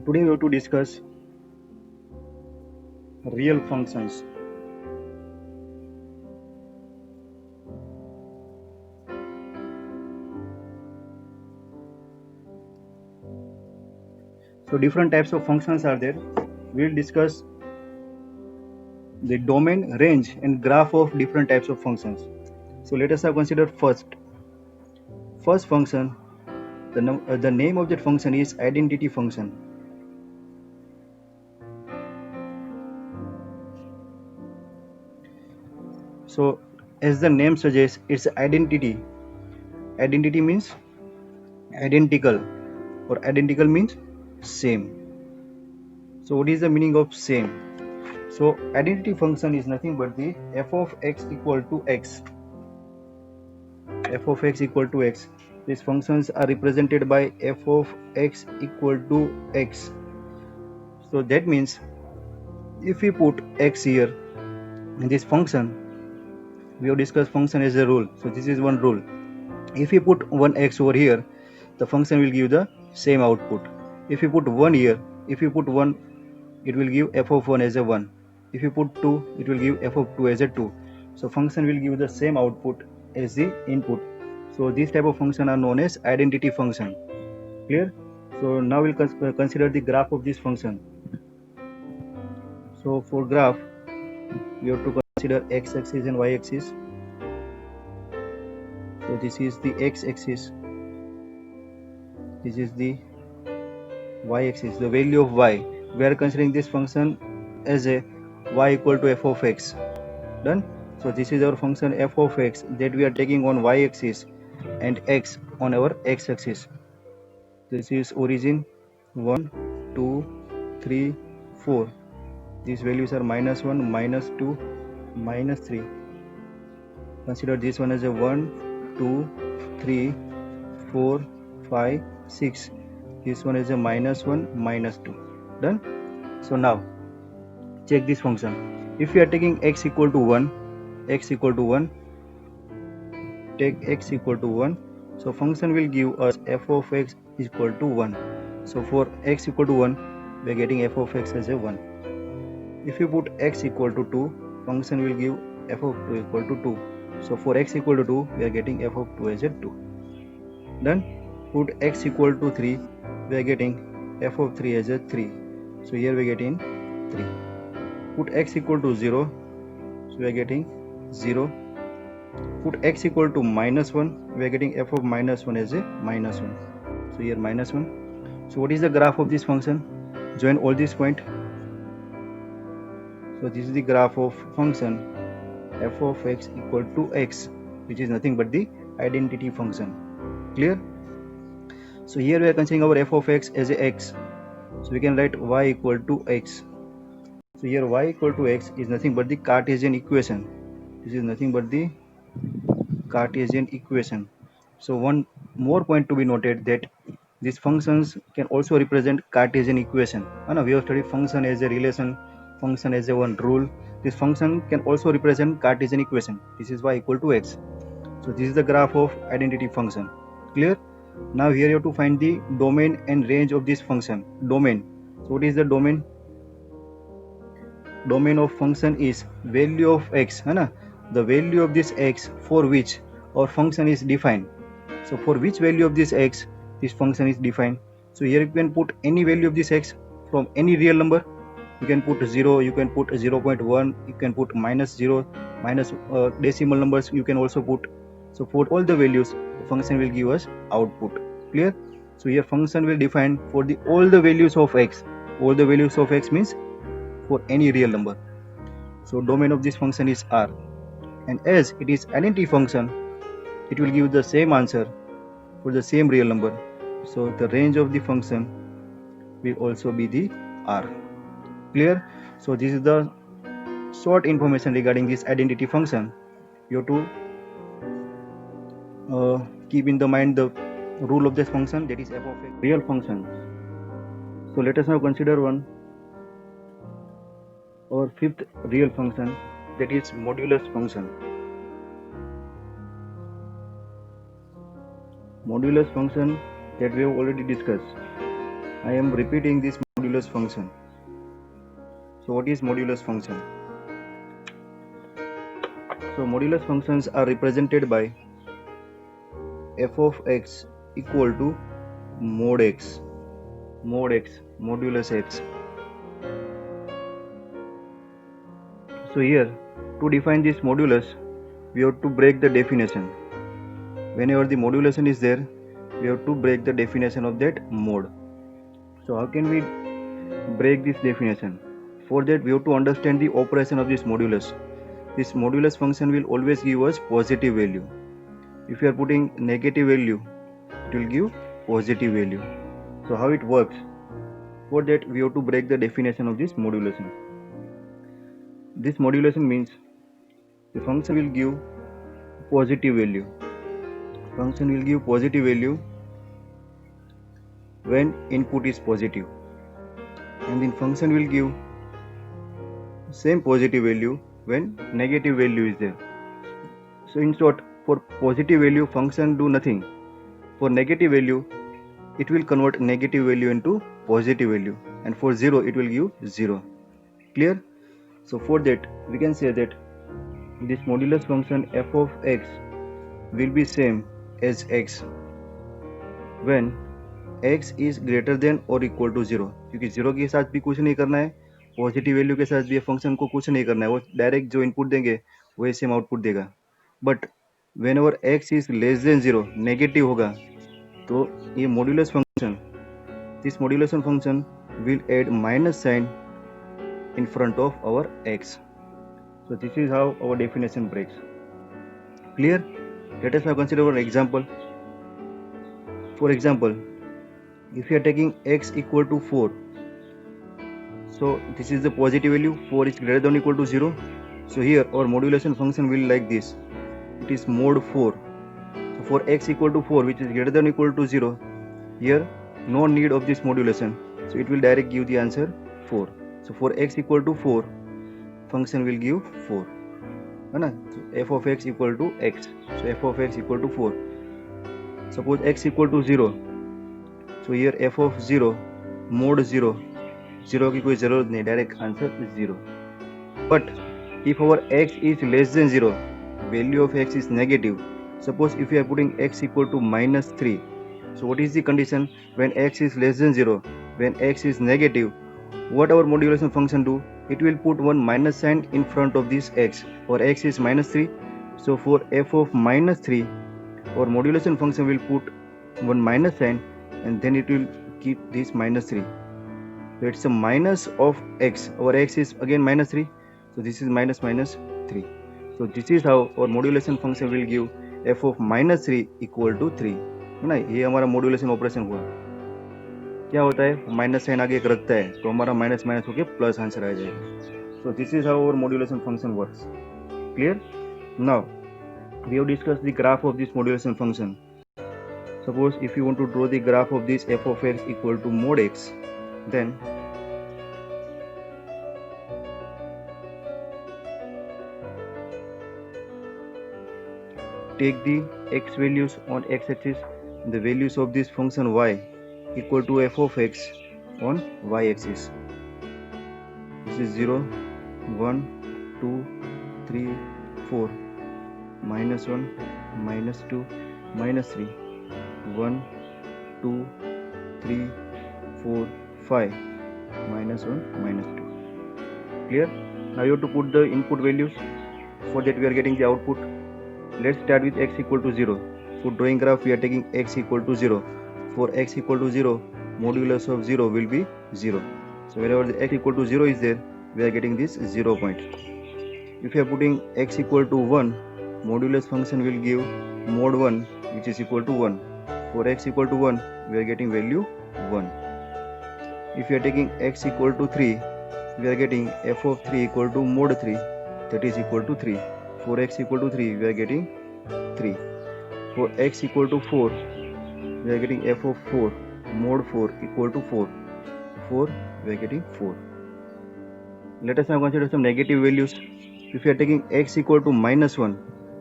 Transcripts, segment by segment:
Today we have to discuss real functions. So different types of functions are there. We'll discuss the domain, range and graph of different types of functions. So let us now consider first function. The name of that function is identity function. So as the name suggests, it's identity. Identity means identical, or identical means same. So what is the meaning of same? So identity function is nothing but the f of x equal to x. F of x equal to x. These functions are represented by f of x equal to x. So that means if we put x here in this function, we have discussed function as a rule. So this is one rule. If we put one x over here, the function will give the same output. If you put 1 here, if you put 1, it will give f of 1 as a 1. If you put 2, it will give f of 2 as a 2. So function will give the same output as the input. So these type of function are known as identity function. Clear? So now we'll consider the graph of this function. So for graph, we have to consider x-axis and y-axis. So this is the x-axis. This is the y-axis, the value of y. We are considering this function as a y equal to f of x. Done? So this is our function f of x that we are taking on y-axis and x on our x-axis. This is origin 1, 2, 3, 4. These values are minus 1, minus 2, minus 3. Consider this one as a 1, 2, 3, 4, 5, 6. This one is a minus 1, minus 2. Done? So now check this function. If we are taking x equal to 1, take x equal to 1. So function will give us f of x equal to 1. So for x equal to 1, we are getting f of x as a 1. If you put x equal to 2, function will give f of 2 equal to 2. So for x equal to 2, we are getting f of 2 as a 2. Done? Put x equal to 3, we are getting f of 3 as a 3. So here we are getting 3. Put x equal to 0, so we are getting 0. Put x equal to minus 1, we are getting f of minus 1 as a minus 1. So here minus 1. So what is the graph of this function? Join all these points. So this is the graph of function f of x equal to x, which is nothing but the identity function. Clear? So here we are considering our f of x as a x. So we can write y equal to x. So here y equal to x is nothing but the Cartesian equation. This is nothing but the Cartesian equation. So one more point to be noted, that these functions can also represent Cartesian equation. We have studied function as a relation, function as a one rule. This function can also represent Cartesian equation. This is y equal to x. So this is the graph of identity function. Clear? Now here you have to find the domain and range of this function. Domain. So what is the domain? Domain of function is value of x, the value of this x for which our function is defined. So for which value of this x this function is defined. So here you can put any value of this x from any real number. You can put 0, you can put 0.1, you can put minus 0, minus decimal numbers you can also put. So for all the values, the function will give us output. Clear? So here function will define for the all the values of x. All the values of x means for any real number. So domain of this function is R, and as it is identity function, it will give the same answer for the same real number. So the range of the function will also be the R. Clear? So this is the short information regarding this identity function. You have to keep in the mind the rule of this function, that is f of x. Real functions. So let us now consider our fifth real function, that is modulus function. Modulus function that we have already discussed. I am repeating this modulus function. So what is modulus function? So modulus functions are represented by f of x equal to mod x, modulus x. So here, to define this modulus, we have to break the definition. Whenever the modulation is there, we have to break the definition of that mode. So how can we break this definition? For that, we have to understand the operation of this modulus. This modulus function will always give us positive value. If you are putting negative value, it will give positive value. So how it works? For that, we have to break the definition of this modulation. This modulation means the function will give positive value. Function will give positive value when input is positive, and then function will give same positive value when negative value is there. So in short, for positive value, function do nothing. For negative value, it will convert negative value into positive value, and for 0 it will give 0. Clear? So for that, we can say that this modulus function f of x will be same as x when x is greater than or equal to 0. क्योंकि 0 के साथ भी कुछ नहीं करना है, positive value के साथ भी फंक्शन को कुछ नहीं करना है, वो डायरेक्ट जो इनपुट देंगे वही सेम आउटपुट देगा. But when ever x is less than 0, negative होगा, तो ये modulus function, this modulation function will add minus sign in front of our x. So this is how our definition breaks. Clear? Let us now consider an example. For example, if you are taking x equal to 4, so this is the positive value, 4 is greater than or equal to 0. So here our modulation function will like this. It is mod 4. So for x equal to 4, which is greater than or equal to 0, here no need of this modulation. So it will direct give the answer 4. So for x equal to 4, function will give 4. है ना? So f of x equal to x. So f of x equal to 4. Suppose x equal to 0. So here f of 0, mod 0. 0 की कोई जरूरत नहीं, direct answer 0. But if our x is less than 0, value of x is negative. Suppose if we are putting x equal to minus 3. So what is the condition when x is less than 0? When x is negative, what our modulation function do? It will put one minus sign in front of this x, or x is minus 3. So for f of minus 3, our modulation function will put one minus sign, and then it will keep this minus 3. So it's a minus of x. Our x is again minus 3. So this is minus 3. So this is how our modulation function will give f of minus 3 equal to 3. है ना? ये हमारा modulation operation हुआ. क्या होता है, minus sign आगे एक रखता है तो हमारा माइनस माइनस होके प्लस आंसर आ जाएगा. So this is how our modulation function works. Clear? Now we have discussed the graph of this modulation function. Suppose if you want to draw the graph of this f of x equal to mod x, then take the x values on x axis, the values of this function y equal to f of x on y axis. This is 0, 1, 2, 3, 4, minus 1, minus 2, minus 3, 1, 2, 3, 4, 5, minus 1, minus 2. Clear? Now you have to put the input values. For that we are getting the output. Let's start with x equal to 0. For drawing graph we are taking x equal to 0. For x equal to 0, modulus of 0 will be 0. So wherever the x equal to 0 is there, we are getting this 0 point. If you are putting x equal to 1, modulus function will give mod 1, which is equal to 1. For x equal to 1, we are getting value 1. If you are taking x equal to 3, we are getting f of 3 equal to mod 3, that is equal to 3. For x equal to 3, we are getting 3. For x equal to 4, we are getting f of 4, mod 4 equal to 4. 4, we are getting 4. Let us now consider some negative values. If you are taking x equal to minus 1,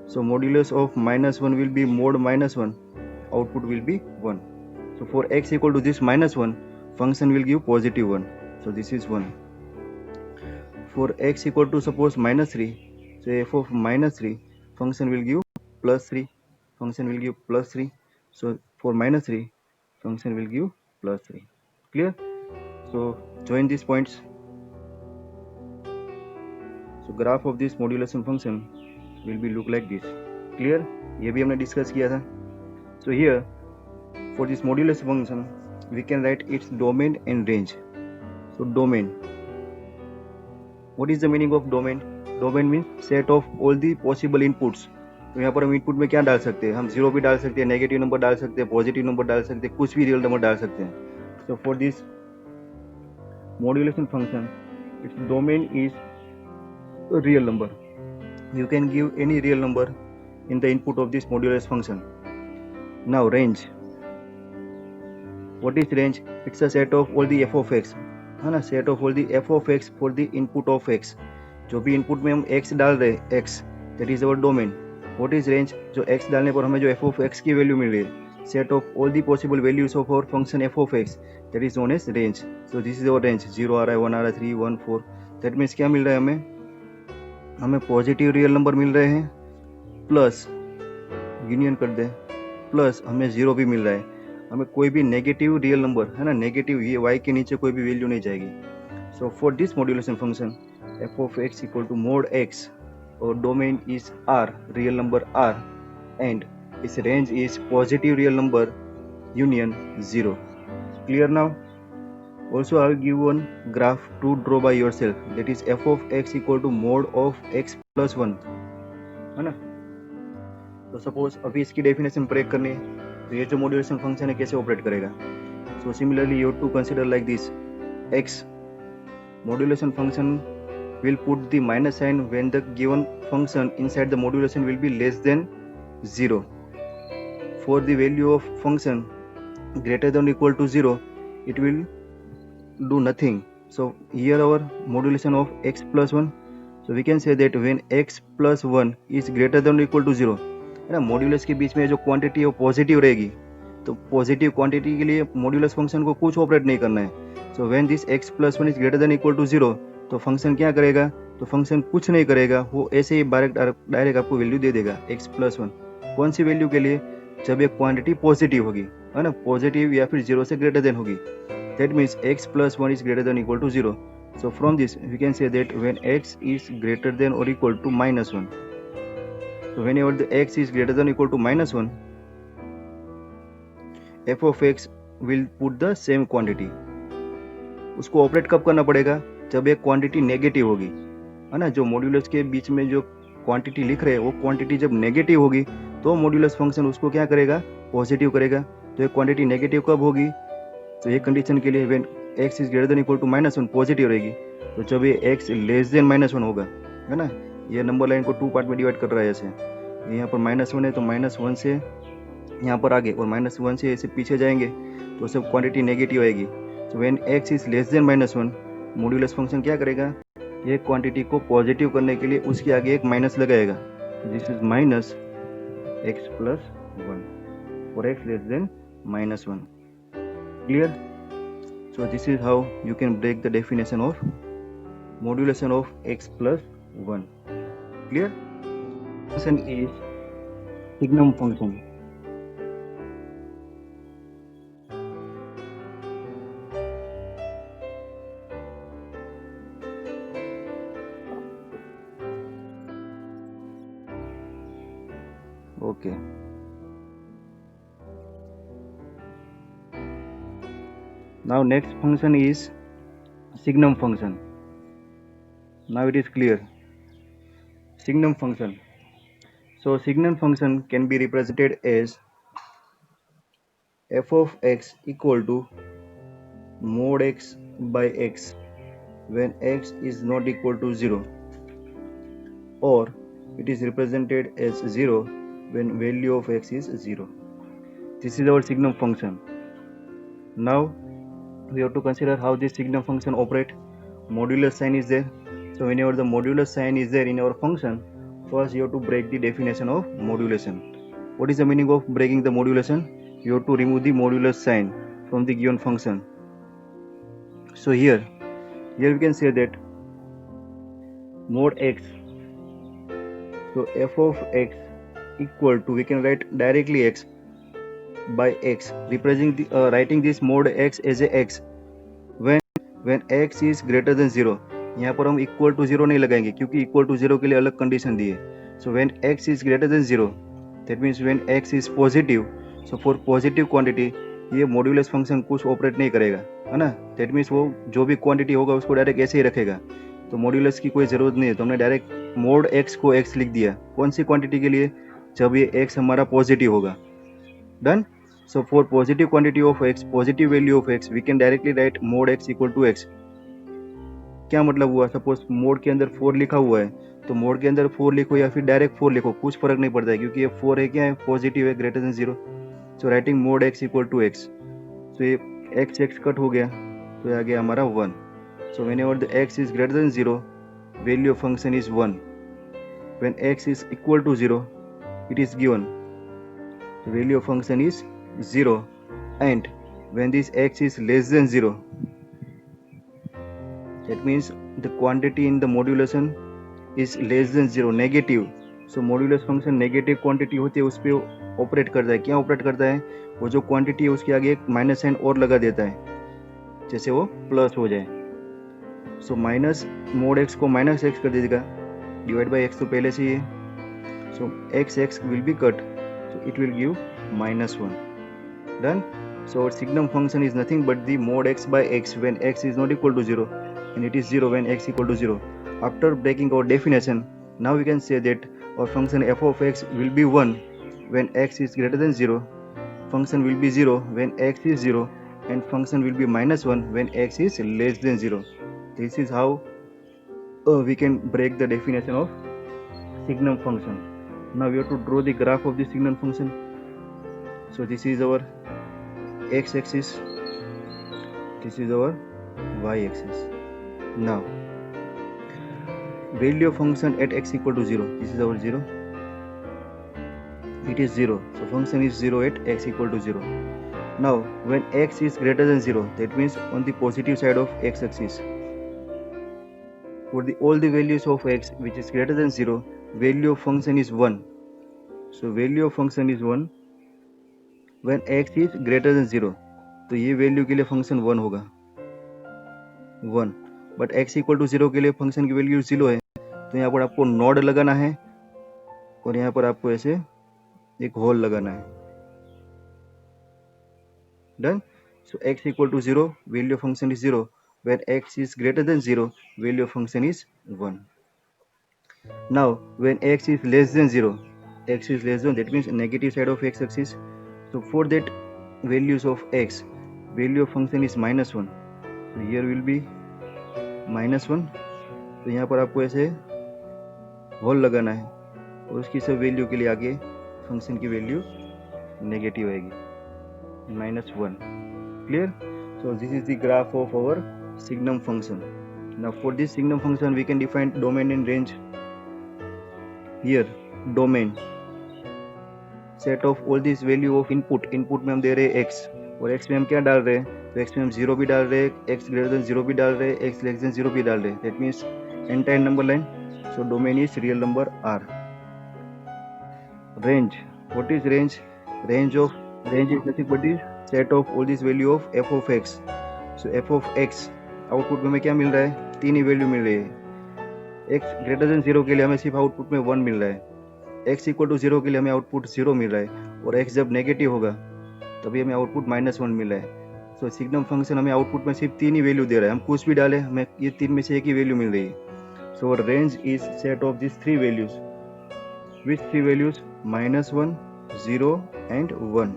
so modulus of minus 1 will be mod minus 1, output will be 1. So for x equal to this minus 1, function will give positive 1. So this is 1. For x equal to suppose minus 3, so f of minus 3, function will give plus 3. Function will give plus 3. So for minus 3, function will give plus 3. Clear? So join these points. So graph of this modulation function will be look like this. Clear? ये भी हमने discuss किया था. So here for this modulation function we can write its domain and range. So domain, what is the meaning of domain? Domain means set of all the possible inputs. तो यहाँ पर हम input में क्या डाल सकते हैं? हम जीरो भी डाल सकते हैं, नेगेटिव नंबर डाल सकते हैं, पॉजिटिव नंबर डाल सकते हैं, कुछ भी रियल नंबर डाल सकते हैं. So for this modulation function, its domain is a real number. You can give any real number in the input of this modulus function. Now range, what is range? It's a set of all the f of x, है ना, set of all the f of x for the input of x. जो भी input में हम x डाल रहे हैं, x, that is our domain. What is range? जो एक्स डालने पर हमें जो एफ ऑफ एक्स की वैल्यू मिल रही है, set of all the possible values of our function f of x, that is known as range. So this is our range. 0 आ रहा है, 1 आ रहा है, 3, 1, 4. दैट मीन्स क्या मिल रहा है हमें पॉजिटिव रियल नंबर मिल रहे हैं, प्लस यूनियन कर दे, प्लस हमें जीरो भी मिल रहा है. हमें कोई भी नेगेटिव रियल नंबर, है ना, नेगेटिव ये y के नीचे कोई भी वैल्यू नहीं जाएगी. So for this modulation function f of x equal to mod x और domain is r, real number r, and इस range is positive real number union 0. Clear now? Also I will give one graph to draw by yourself, that is f of x equal to mod of x plus 1, है ना. तो suppose अभी इसकी definition break करनी है, तो ये जो मॉड्यूलेशन फंक्शन है कैसे ऑपरेट करेगा. So similarly you to consider like this. x modulation function will put the minus sign when the given function inside the modulation will be less than 0. For the value of function greater than or equal to 0, it will do nothing. So here our modulation of x plus 1. So we can say that when x plus 1 is greater than or equal to 0, है ना, modulus के बीच में जो quantity है वो positive रहेगी. तो positive quantity के लिए मॉड्यूलस फंक्शन को कुछ ऑपरेट नहीं करना है. So when this x plus 1 is greater than equal to 0, तो फंक्शन क्या करेगा? तो फंक्शन कुछ नहीं करेगा, वो ऐसे ही डायरेक्ट आपको वैल्यू दे देगा x प्लस 1. कौन सी वैल्यू के लिए? जब एक क्वांटिटी पॉजिटिव होगी, है ना, पॉजिटिव या फिर 0 से ग्रेटर देन होगी. That means x plus 1 is greater than equal to 0. So from this we can say that when x is greater than or equal to minus 1, so whenever the x is greater than or equal to minus 1, f of x will put the same quantity. उसको operate कब करना पड़ेगा? जब एक quantity negative होगी, है ना. जो मॉड्यूलस के बीच में जो क्वांटिटी लिख रहे हैं वो क्वांटिटी जब नेगेटिव होगी तो मॉड्यूलस फंक्शन उसको क्या करेगा? पॉजिटिव करेगा. तो एक क्वांटिटी नेगेटिव कब होगी? तो ये कंडीशन के लिए when x is greater than equal to minus 1 positive रहेगी. तो जब ये x लेस देन माइनस 1 होगा, है ना, ये नंबर लाइन को 2 पार्ट में डिवाइड कर रहा है. ऐसे यहाँ पर माइनस 1 है तो माइनस 1 से यहाँ पर आगे और माइनस 1 से ऐसे पीछे जाएंगे तो सब क्वांटिटी नेगेटिव आएगी. तो when x is less then minus 1, modulus function क्या करेगा? ये क्वांटिटी को पॉजिटिव करने के लिए उसके आगे एक माइनस लगाएगा. This is minus x plus 1 for x less than minus 1. Clear? So this is how you can break the definition of modulation of x plus 1. Clear? Function is signum function. Okay. Now next function is signum function. Now it is clear. Signum function. So signum function can be represented as f of x equal to mod x by x when x is not equal to 0, or it is represented as 0 when value of x is 0. This is our signum function. Now we have to consider how this signum function operate. Modulus sign is there. So whenever the modulus sign is there in our function, first you have to break the definition of modulation. What is the meaning of breaking the modulation? You have to remove the modulus sign from the given function. So here we can say that mod x, so f of x equal to, we can write directly x by x, representing writing this mod x as a x when x is greater than 0. यहाँ पर हम equal to 0 नहीं लगाएंगे क्योंकि equal to 0 के लिए अलग condition दी है. So when x is greater than 0, that means when x is positive. So for positive quantity ये मॉड्यूलस फंक्शन कुछ ऑपरेट नहीं करेगा, है ना. दैट मीन्स वो जो भी क्वांटिटी होगा उसको डायरेक्ट ऐसे ही रखेगा, तो मॉड्यूलस की कोई ज़रूरत नहीं है. तो हमने डायरेक्ट मोड x को x लिख दिया. कौन सी क्वांटिटी के लिए? जब ये x हमारा पॉजिटिव होगा. Done. So for positive quantity of x, positive value of x, we can directly write mod x equal to x. क्या मतलब हुआ? सपोज मोड के अंदर 4 लिखा हुआ है, तो मोड के अंदर 4 लिखो या फिर डायरेक्ट 4 लिखो, कुछ फर्क नहीं पड़ता है क्योंकि ये 4 है, क्या है, पॉजिटिव है, greater than 0. So writing mod x equal to x. So ये x कट हो गया, तो आ गया हमारा 1. So whenever the x is greater than 0, value of function is 1. When x is equal to 0, it is given value of function is 0, and when this x is less than 0, that means the quantity in the modulation is less than 0, negative. So modulus function negative quantity होती है उस पर operate करता है. क्या operate करता है? वो जो क्वांटिटी है उसके आगे एक माइनस साइन और लगा देता है, जैसे वो प्लस हो जाए. सो माइनस मोड एक्स को माइनस एक्स कर दीजिएगा, डिवाइड बाई एक्स तो पहले से ही है. So x will be cut, so it will give -1. Done. So our signum function is nothing but the mod x by x when x is not equal to 0, and it is 0 when x equal to 0. After breaking our definition, now we can say that our function f of x will be 1 when x is greater than 0, function will be 0 when x is 0, and function will be -1 when x is less than 0. This is how we can break the definition of signum function. Now we have to draw the graph of the signum function. So this is our x-axis, this is our y-axis. Now value of function at x equal to 0, this is our 0, it is 0, so function is 0 at x equal to 0. Now when x is greater than 0, that means on the positive side of x-axis, for all the values of x which is greater than 0, value of function is 1. So value of function is 1 when x is greater than 0, तो ये value के लिए function 1 होगा, 1. But x equal to 0 के लिए function की value 0 है, तो यहाँ पर आपको नोड लगाना है और यहाँ पर आपको ऐसे एक होल लगाना है. Done. So x equal to 0, value of function is 0. When x is greater than 0, value of function is 1. Now when x is less than 0, x is less than, that means negative side of x axis. So for that values of x, value of function is -1. So here will be -1. तो यहाँ पर आपको ऐसे whole लगाना है और उसकी सब वैल्यू के लिए आगे फंक्शन की वैल्यू नेगेटिव आएगी, -1. Clear? So this is the graph of our signum function. Now for this signum function we can define domain and range. Here domain, set of all this value of input में हम दे रहे हैं x, और x में हम क्या डाल रहे हैं? तो x में हम 0 भी डाल रहे हैं, x ग्रेटर देन 0 भी डाल रहे हैं, x लेस देन 0 भी डाल रहे हैं. That means entire number line. So domain is real number r. Range, what is range? Range is nothing but the set of all this value of f of x. So f of x output में हमें क्या मिल रहा है? 3 ही value मिल रही है. x greater than 0 के लिए हमें सिर्फ आउटपुट में 1 मिल रहा है, x इक्वल टू 0 के लिए हमें आउटपुट 0 मिल रहा है, और x जब नेगेटिव होगा तभी हमें आउटपुट -1 मिल रहा है. सो सिग्नम फंक्शन हमें आउटपुट में सिर्फ 3 ही वैल्यू दे रहा है, हम कुछ भी डालें हमें ये 3 में से एक ही वैल्यू मिल रही है. सो range is set of this 3 values. Which 3 values? -1, 0 and 1.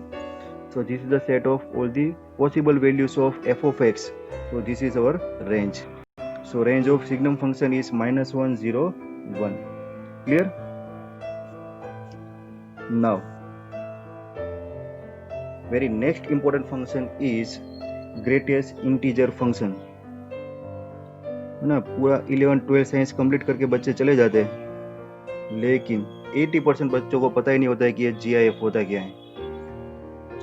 So this is the set of all the possible values of f of x. So this is our range. So range of signum function is -1, 0, 1. Clear? Now very next important function is greatest integer function. है ना, पूरा 11, 12 science complete करके बच्चे चले जाते हैं, लेकिन 80% बच्चों को पता ही नहीं होता है कि ये GIF होता क्या है.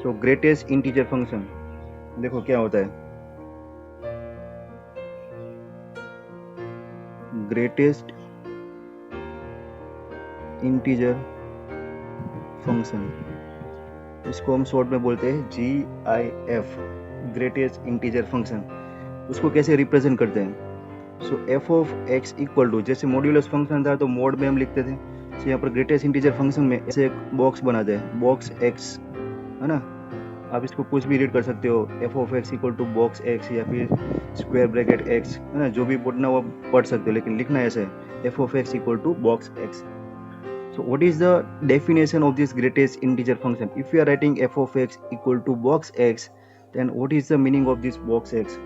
सो ग्रेटेस्ट इंटीजर फंक्शन देखो क्या होता है. ग्रेटेस्ट इंटीजर फंक्शन, इसको हम शॉर्ट में बोलते हैं GIF, ग्रेटेस्ट इंटीजर फंक्शन। उसको कैसे रिप्रेजेंट करते हैं? So f of x equal to, जैसे मॉड्यूलस फंक्शन था तो मोड में हम लिखते थे, तो यहाँ पर ग्रेटेस्ट इंटीजर फंक्शन में ऐसे एक बॉक्स बनाते हैं, बॉक्स एक्स, है ना। आप इसको कुछ भी रीड कर सकते हो, f of x equal to box x या फिर स्क्वायर ब्रैकेट एक्स, है ना, जो भी पढ़ना वो पढ़ सकते हो, लेकिन लिखना ऐसे है, f of x equal to box x. So what is the definition of this greatest integer function? If we are writing f of x equal to box x, then what is the meaning of this box x?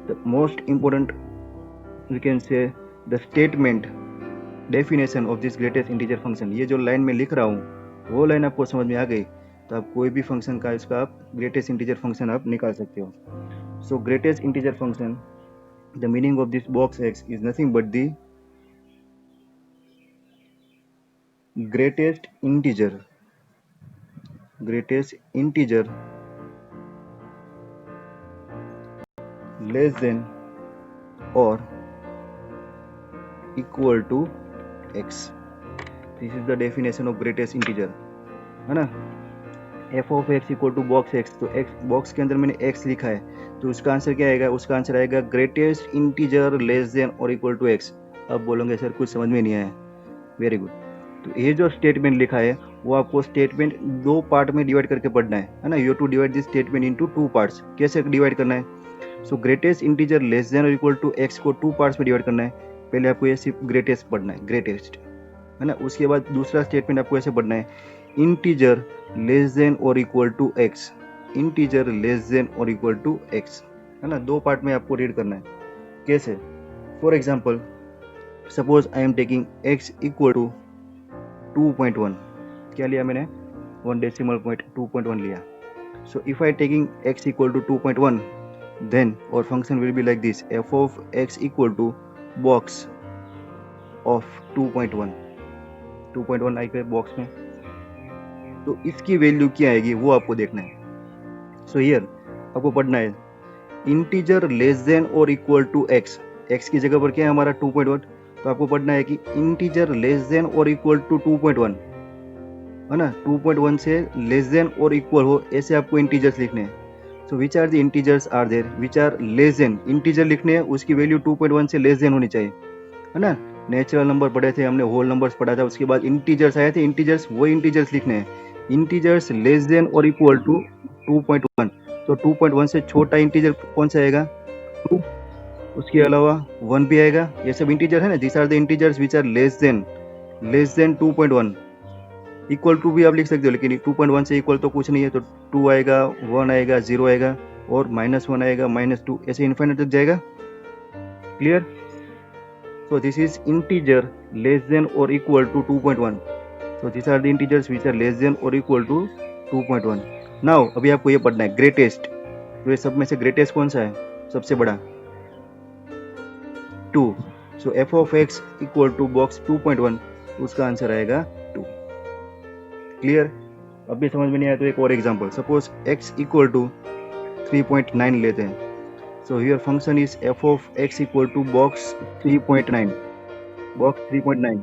The most important, we can say, the statement definition of this greatest integer function। ये जो line में लिख रहा हूँ वो line आपको समझ में आ गई तो आप कोई भी फंक्शन का इसका आप ग्रेटेस्ट इंटीजर फंक्शन आप निकाल सकते हो। सो greatest integer function, the meaning of this box x is nothing but the greatest integer less than or equal to x। this is the definition of greatest integer, है ना। f of x equal to box x, तो x box के अंदर मैंने x लिखा है तो उसका आंसर क्या आएगा? उसका आंसर आएगा ग्रेटेस्ट इंटीजर लेस देन और इक्वल टू x। अब बोलोगे सर कुछ समझ में नहीं आया, वेरी गुड। तो ये जो स्टेटमेंट लिखा है वो आपको स्टेटमेंट दो पार्ट में डिवाइड करके पढ़ना है ना। You to divide this statement into two parts. कैसे डिवाइड करना है? So greatest integer less than और इक्वल टू एक्स को टू पार्ट्स में डिवाइड करना है। पहले आपको ये सिर्फ ग्रेटेस्ट पढ़ना है, ग्रेटेस्ट, है ना। उसके बाद दूसरा स्टेटमेंट आपको ऐसे पढ़ना है, इंटीजर लेस देन और equal to x, integer less than और इक्वल टू एक्स, है ना। दो पार्ट में आपको रीड करना है। कैसे? For example, suppose I am taking x equal to 2.1, क्या लिया मैंने? 1 डेसिमल पॉइंट 2.1 लिया। So if I taking x equal to 2.1, then और function will be like this, f of x equal to box of 2.1, 2.1 आई गए box में, तो इसकी वैल्यू क्या आएगी वो आपको देखना है। सो हियर आपको पढ़ना है इंटीजर लेस देन और इक्वल टू x, x की जगह पर क्या है हमारा 2.1, तो आपको पढ़ना है कि इंटीजर लेस देन और इक्वल टू 2.1, है ना। 2.1 से लेस देन और इक्वल हो ऐसे आपको इंटीजर्स लिखने हैं। So which are the integers are there which are less than, integer लिखने हैं उसकी वैल्यू 2.1 से लेस देन होनी चाहिए, है ना। नेचुरल नंबर पढ़े थे हमने, होल नंबर्स पढ़ा था, उसके बाद इंटीजर्स आए थे, इंटीजर्स वो इंटीजर्स लिखने हैं, इंटीजर्स लेस देन और इक्वल टू 2.1। तो 2.1 से छोटा इंटीजर कौन सा आएगा? 2। उसके अलावा 1 भी आएगा, ये सब इंटीजर है ना। This are the integers which are less than 2.1। Equal to भी आप लिख सकते हो, लेकिन 2.1 से इक्वल तो कुछ नहीं है, तो 2 आएगा, 1 आएगा, 0 आएगा और -1 आएगा, -2, ऐसे इन्फिनिट तक जाएगा। Clear? So this is integer less than और equal to 2.1। So this are the integers which are less than और इक्वल टू 2.1। नाउ अभी आपको ये पढ़ना है ग्रेटेस्ट। तो ये सब में से ग्रेटेस्ट कौन सा है? सबसे बड़ा 2। So f of x equal to box 2.1, उसका आंसर आएगा 2। क्लियर? अब भी समझ में नहीं आया तो एक और example, suppose x equal to 3.9 लेते हैं। So here function is f of x equal to box 3.9, box 3.9,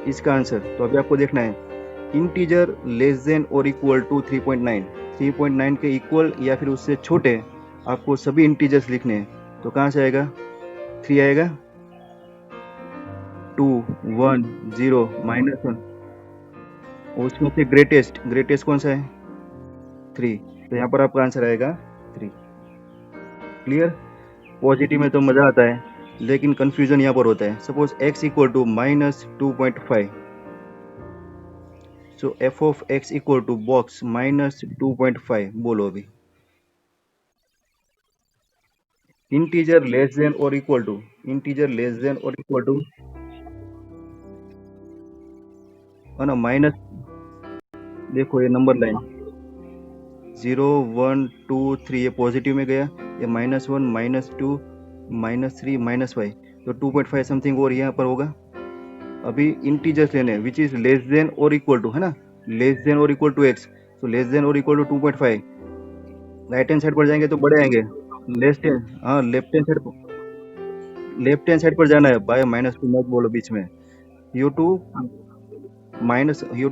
इसका आंसर तो अभी आपको देखना है इंटीजर लेस देन और इक्वल टू 3.9, 3.9 के इक्वल या फिर उससे छोटे आपको सभी इंटीजर्स लिखने हैं। तो कहाँ से आएगा? 3 आएगा, 2, 1, 0, -1, और उसमें से ग्रेटेस्ट कौन सा है? 3। तो यहाँ पर आपका आंसर आएगा 3। क्लियर? पॉजिटिव में तो मजा आता है, लेकिन कंफ्यूजन यहाँ पर होता है। Suppose x equal to -2.5, so f of x equal to box -2.5, बोलो अभी। इंटीजर लेस देन और equal to, integer less than और इक्वल टू, है ना, माइनस, देखो ये नंबर लाइन 0, 1, 2, 3 ये पॉजिटिव में गया, ये -1, -2, -3, -5, तो 2.5 समथिंग और यहाँ पर होगा। अभी इंटीजर्स लेने हैं विच इज लेस देन और इक्वल टू, है ना, लेस देन और इक्वल टू x, तो लेस देन और equal to 2.5, right hand side पर जाएंगे तो बड़े आएंगे, लेफ्ट हैंड, हाँ left hand side, left hand side पर जाना है, बाय -2 मत बोलो बीच में। You to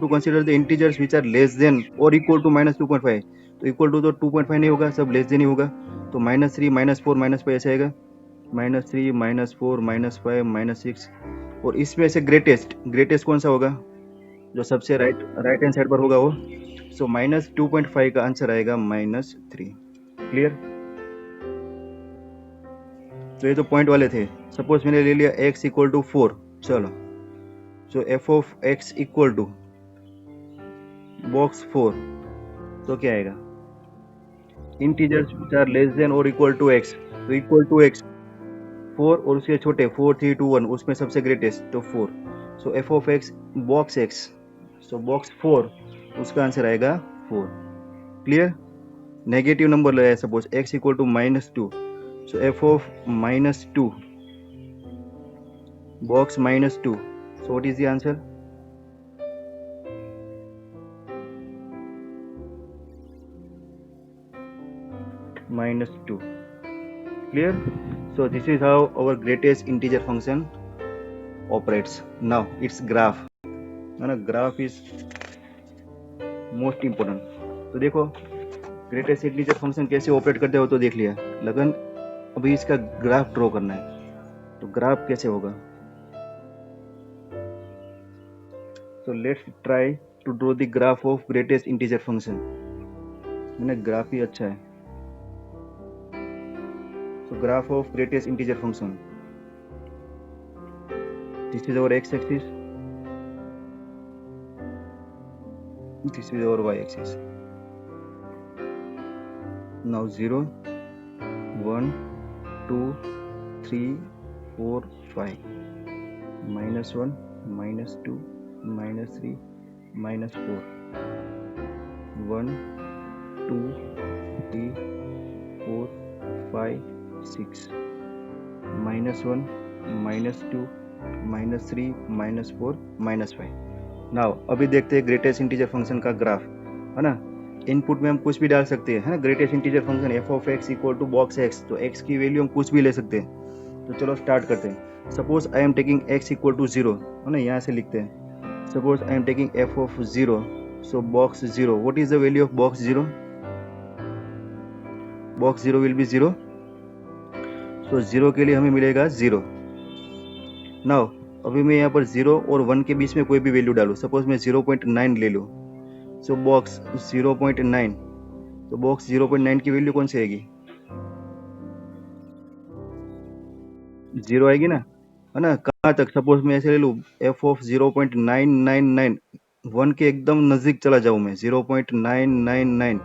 consider the integers which are less than और इक्वल टू -2.5। तो इक्वल टू तो 2.5 नहीं होगा, सब लेस देन ही होगा। तो -3 -4 -5 ऐसे आएगा, -3 -4 -5 -6। और इसमें से ग्रेटेस्ट कौन सा होगा, जो सबसे राइट हैंड साइड पर होगा वो। सो -2.5 का आंसर आएगा -3। क्लियर। तो ये तो पॉइंट वाले थे। सपोज मैंने ले लिया x इक्वल टू 4, चलो। So f of x equal to box 4, तो क्या आएगा, integers which are less than और इक्वल टू x। तो इक्वल टू x 4 और उसके छोटे 4 3 2 1, उसमें सबसे ग्रेटेस्ट तो 4। So f of x box x, so box 4, उसका आंसर आएगा 4। क्लियर। नेगेटिव नंबर लगाया, suppose x equal to -2। So f of -2 box -2, so what is the answer, -2। Clear? So this is how our greatest integer function operates. Now its graph, है ना, graph is most important. तो देखो greatest integer function कैसे operate करते हो तो देख लिया, लगन अभी इसका ग्राफ ड्रॉ करना है। तो ग्राफ कैसे होगा, तो let's try to draw the graph of greatest integer function. मैंने ग्राफ ही अच्छा है। So graph of greatest integer function. This is our x-axis. This is our y-axis. Now 0, 1, 2, 3, 4, 5. -1, -2, -3, -4. 1, 2, 3, 4, 5, 6, -1, -2, -3, -4, -5। Now अभी देखते हैं ग्रेटेस्ट इंटीजर फंक्शन का ग्राफ, है ना। इनपुट में हम कुछ भी डाल सकते हैं, है ना। Greatest integer function f of x equal to box x, तो x की वैल्यू हम कुछ भी ले सकते हैं। तो चलो स्टार्ट करते हैं। Suppose I am taking x equal to 0, है ना, यहाँ से लिखते हैं। Suppose I am taking f of 0, so box 0, what is the value of box 0, box 0 will be 0। So 0 के लिए हमें मिलेगा 0। नाउ अभी मैं यहाँ पर 0 और 1 के बीच में कोई भी वैल्यू डालूँ, सपोज मैं 0.9 ले लूँ। सो बॉक्स 0.9, तो बॉक्स 0.9 की वैल्यू कौन सी आएगी, 0 आएगी ना, है ना। कहाँ तक, सपोज मैं ऐसे ले लूँ f ऑफ 0.999, 1 के एकदम नजदीक चला जाऊँ मैं, 0.999,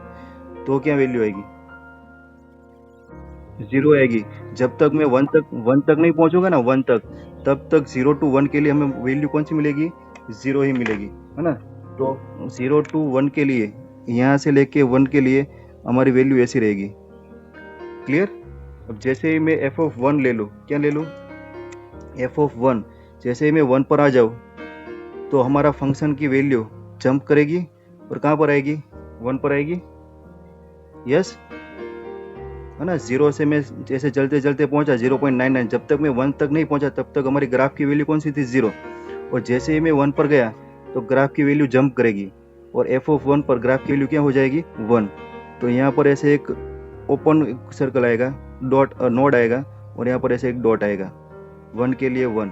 तो क्या वैल्यू आएगी, 0 आएगी। जब तक मैं 1 तक नहीं पहुंचूंगा ना, 1 तक, तब तक 0 to 1 के लिए हमें वैल्यू कौन सी मिलेगी, 0 ही मिलेगी, है ना। तो 0 to 1 के लिए, यहाँ से लेके 1 के लिए हमारी वैल्यू ऐसी रहेगी। क्लियर। अब जैसे ही मैं f ऑफ 1 ले लूँ, क्या ले लूँ, f ऑफ 1, जैसे ही मैं 1 पर आ जाऊँ तो हमारा फंक्शन की वैल्यू जंप करेगी और कहाँ पर आएगी, 1 पर आएगी। यस, है ना। 0 से मैं जैसे चलते चलते पहुंचा 0.99, जब तक मैं 1 तक नहीं पहुंचा तब तक हमारी ग्राफ की वैल्यू कौन सी थी, 0। और जैसे ही मैं 1 पर गया तो ग्राफ की वैल्यू जंप करेगी और f ऑफ 1 पर ग्राफ की वैल्यू क्या हो जाएगी, 1। तो यहाँ पर ऐसे एक ओपन सर्कल आएगा, नोड आएगा, और यहाँ पर ऐसे एक डॉट आएगा, 1 के लिए 1।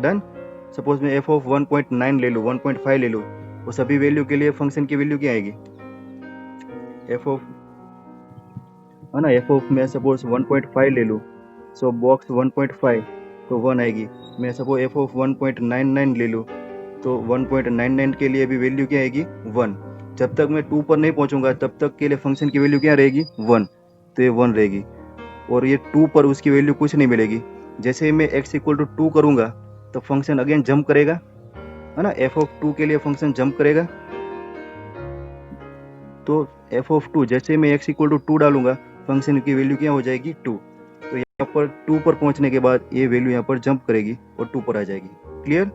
डन। सपोज मैं f ऑफ 1.9 ले लूँ, 1.5 ले लूँ, वो सभी वैल्यू के लिए फंक्शन की वैल्यू क्या आएगी, f ऑफ, है ना, f ऑफ मैं सपोज 1.5 ले लूँ, सो बॉक्स 1.5, तो 1 आएगी। मैं सपोज f ऑफ 1.99 ले लूँ, तो 1.99 के लिए भी वैल्यू क्या आएगी, 1। जब तक मैं 2 पर नहीं पहुंचूंगा तब तक के लिए फंक्शन की वैल्यू क्या रहेगी, 1। तो ये 1 रहेगी, और ये 2 पर उसकी वैल्यू कुछ नहीं मिलेगी। जैसे ही मैं x इक्वल टू 2 करूंगा तो फंक्शन अगेन जंप करेगा, है ना। f ऑफ 2 के लिए फंक्शन जंप करेगा, तो f ऑफ 2, जैसे मैं x इक्वल टू 2 डालूंगा फंक्शन की वैल्यू क्या हो जाएगी, 2। तो यहाँ पर 2 पर पहुंचने के बाद ये वैल्यू यहाँ पर जंप करेगी और 2 पर आ जाएगी। क्लियर।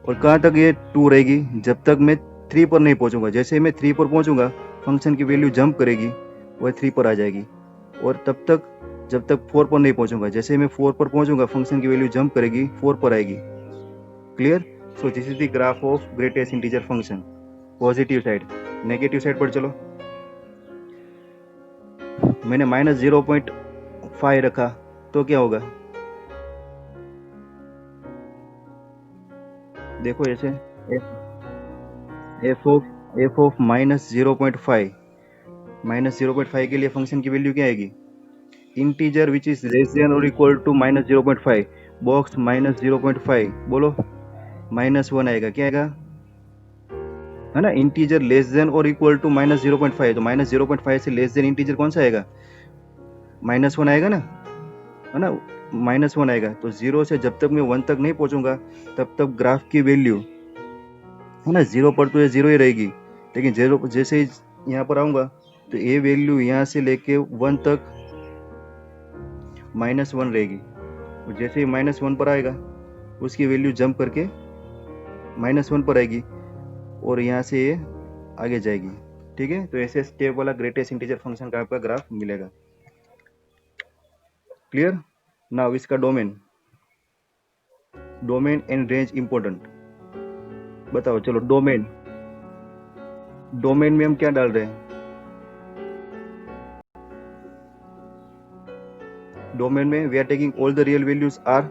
और कहाँ तक ये 2 रहेगी, जब तक मैं 3 पर नहीं पहुंचूंगा। जैसे मैं 3 पर पहुंचूंगा फंक्शन की वैल्यू जंप करेगी और 3 पर आ जाएगी, और तब तक जब तक 4 पर नहीं पहुंचूंगा। जैसे मैं 4 पर पहुंचूंगा फंक्शन की वैल्यू जंप करेगी, 4 पर आएगी। Clear? So this is the graph of greatest integer function. Positive side. Negative side पर चलो, मैंने -0.5 रखा तो क्या होगा? देखो ऐसे एफ ऑफ -0.5, -0.5 के लिए फंक्शन की वैल्यू क्या आएगी? Integer which is less than और इक्वल टू -0.5, बॉक्स -0.5, बोलो -1 आएगा। क्या आएगा? है ना, इंटीजर लेस देन और इक्वल टू -0.5, तो -0.5 से लेस देन इंटीजर कौन सा आएगा? -1 आएगा ना, है ना, -1 आएगा। तो 0 से जब तक मैं 1 तक नहीं पहुंचूंगा तब तक ग्राफ की वैल्यू, है ना, 0 पर तो ये 0 ही रहेगी। लेकिन 0 जैसे ही यहाँ पर आऊंगा तो ये वैल्यू यहाँ से लेके 1 तक -1 रहेगी। और जैसे ही -1 पर आएगा उसकी वैल्यू जंप करके -1 पर आएगी और यहाँ से ये आगे जाएगी। ठीक है, तो ऐसे स्टेप वाला ग्रेटेस्ट इंटीजर फंक्शन का आपका ग्राफ मिलेगा। क्लियर? नाउ इसका डोमेन एंड रेंज इंपॉर्टेंट। बताओ चलो, डोमेन में हम क्या डाल रहे हैं? डोमेन में we are taking all the real values R,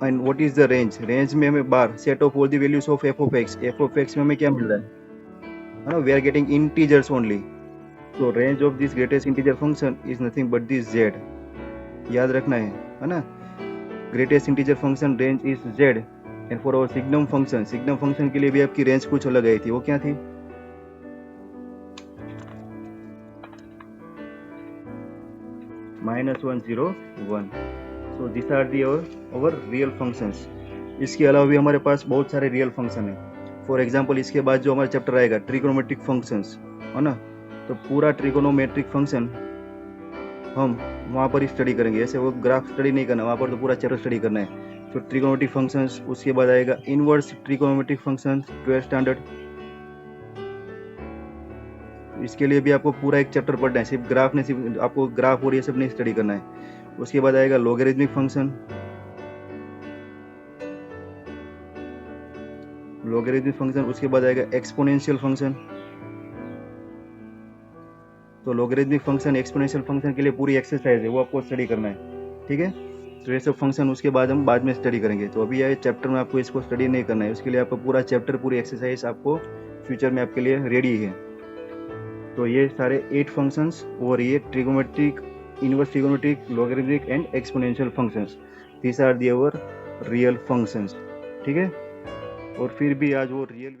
and what is the range? Range में हमें बार set of all the values of f of x में हमें क्या मिल रहा है ना, we are getting integers only. तो range of this greatest integer function is nothing but this Z. याद रखना है ना, greatest integer function range is Z. And for our signum function के लिए भी आपकी रेंज कुछ अलग आई थी, वो क्या थी? -101। So this are the our real functions. इसके अलावा भी हमारे पास बहुत सारे रियल फंक्शन है। फॉर एग्जांपल इसके बाद जो हमारा चैप्टर आएगा ट्रिग्नोमेट्रिक फंक्शंस, है ना, तो पूरा ट्रिग्नोमेट्रिक फंक्शन हम वहाँ पर ही स्टडी करेंगे। ऐसे वो ग्राफ स्टडी नहीं करना, वहाँ पर तो पूरा चैप्टर स्टडी करना है। तो ट्रिग्नोमेट्रिक फंक्शंस, उसके बाद आएगा inverse trigonometric functions 12th standard. इसके लिए भी आपको पूरा एक चैप्टर पढ़ना है, सिर्फ ग्राफ नहीं, सिर्फ आपको ग्राफ और ये सब नहीं स्टडी करना है। उसके बाद आएगा लॉगरिथमिक फंक्शन, उसके बाद आएगा एक्सपोनेंशियल फंक्शन। तो लॉगरिथमिक फंक्शन, एक्सपोनेंशियल फंक्शन के लिए पूरी एक्सरसाइज है, वो आपको स्टडी करना है। ठीक है, तो ये सब फंक्शन उसके बाद हम बाद में स्टडी करेंगे। तो अभी ये चैप्टर में आपको इसको स्टडी नहीं करना है, उसके लिए आपको पूरा चैप्टर, पूरी एक्सरसाइज आपको फ्यूचर में आपके लिए रेडी है। तो ये सारे 8 फंक्शंस और ये trigonometric, inverse trigonometric, logarithmic and exponential functions, these are the our real functions. ठीक है, और फिर भी आज वो रियल